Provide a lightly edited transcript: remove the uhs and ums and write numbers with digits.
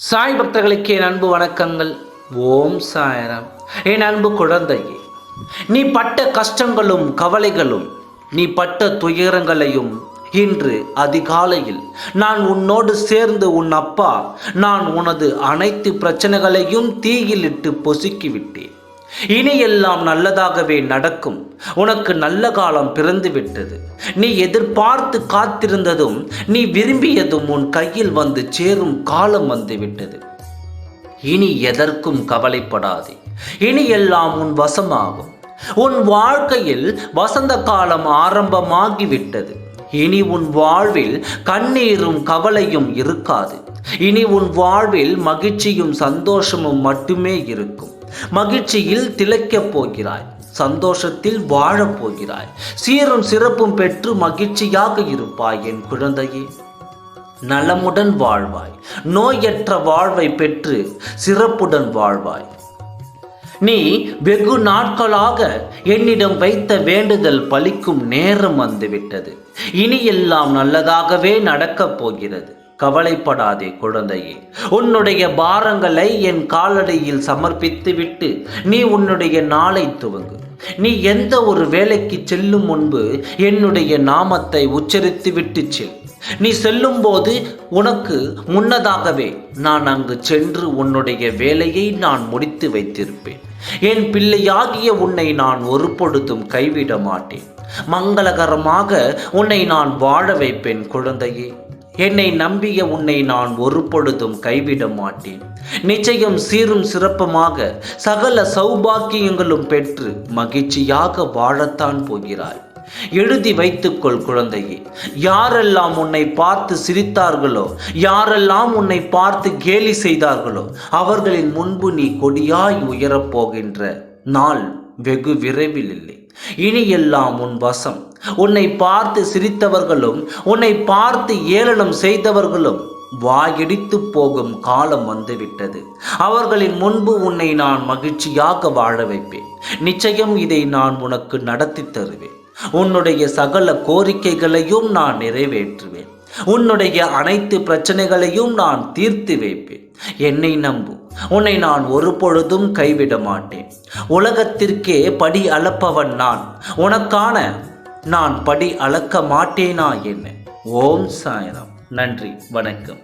சாய் பக்தர்களுக்கு என் அன்பு வணக்கங்கள். ஓம் சாய்ராம். என் அன்பு குழந்தையே, நீ பட்ட கஷ்டங்களும் கவலைகளும், நீ பட்ட துயரங்களையும் இன்று அதிகாலையில் நான் உன்னோடு சேர்ந்து உன் அப்பா நான் உனது அனைத்து பிரச்சனைகளையும் தீயிலிட்டு பொசுக்கிவிட்டேன். இனி எல்லாம் நல்லதாகவே நடக்கும். உனக்கு நல்ல காலம் பிறந்து விட்டது. நீ எதிர்பார்த்து காத்திருந்ததும் நீ விரும்பியதும் உன் கையில் வந்து சேரும் காலம் வந்து விட்டது. இனி எதற்கும் கவலைப்படாதே. இனி எல்லாம் உன் வசமாகும். உன் வாழ்க்கையில் வசந்த காலம் ஆரம்பமாகிவிட்டது. இனி உன் வாழ்வில் கண்ணீரும் கவலையும் இருக்காது. இனி உன் வாழ்வில் மகிழ்ச்சியும் சந்தோஷமும் மட்டுமே இருக்கும். மகிழ்ச்சியில் திளைக்கப் போகிறாய், சந்தோஷத்தில் வாழப் போகிறாய், சீரும் சிறப்பும் பெற்று மகிழ்ச்சியாக இருப்பாய் என் குழந்தையே. நலமுடன் வாழ்வாய், நோயற்ற வாழ்வை பெற்று சிறப்புடன் வாழ்வாய். நீ வெகு நாட்களாக என்னிடம் வைத்த வேண்டுதல் பலிக்கும் நேரம் வந்துவிட்டது. இனி எல்லாம் நல்லதாகவே நடக்கப் போகிறது. கவலைப்படாதே குழந்தையே. உன்னுடைய பாரங்களை என் காலடியில் சமர்ப்பித்து விட்டு நீ உன்னுடைய நாளை துவங்கு. நீ எந்த ஒரு வேலைக்கு செல்லும் முன்பு என்னுடைய நாமத்தை உச்சரித்து விட்டு செல். நீ செல்லும் போது உனக்கு முன்னதாகவே நான் அங்கு சென்று உன்னுடைய வேலையை நான் முடித்து வைத்திருப்பேன். என் பிள்ளையாகிய உன்னை நான் ஒரு பொழுதும் கைவிட மாட்டேன். மங்களகரமாக உன்னை நான் வாழ வைப்பேன் குழந்தையே. என்னை நம்பிய உன்னை நான் ஒரு பொழுதும் கைவிட மாட்டேன். நிச்சயம் சீரும் சிறப்புமாக சகல சௌபாக்கியங்களும் பெற்று மகிழ்ச்சியாக வாழத்தான் போகிறாய். எழுதி வைத்துக்கொள் குழந்தையே. யாரெல்லாம் உன்னை பார்த்து சிரித்தார்களோ, யாரெல்லாம் உன்னை பார்த்து கேலி செய்தார்களோ, அவர்களின் முன்பு நீ கொடியாய் உயரப்போகின்ற நாள் வெகு விரைவில் இல்லை. இனி எல்லாம் உன் வசம். உன்னை பார்த்து சிரித்தவர்களும் உன்னை பார்த்து ஏளனம் செய்தவர்களும் வாயடித்து போகும் காலம் வந்துவிட்டது. அவர்களின் முன்பு உன்னை நான் மகிழ்ச்சியாக வாழ வைப்பேன். நிச்சயம் இதை நான் உனக்கு நடத்தி தருவேன். உன்னுடைய சகல கோரிக்கைகளையும் நான் நிறைவேற்றுவேன். உன்னுடைய அனைத்து பிரச்சனைகளையும் நான் தீர்த்து வைப்பேன். என்னை நம்பு. உன்னை நான் ஒரு பொழுதும் கைவிட மாட்டேன். உலகத்திற்கே படி அளப்பவன் நான். உனக்கான நான் படி அளக்க மாட்டேனா என்ன? ஓம் சாய்ராம். நன்றி, வணக்கம்.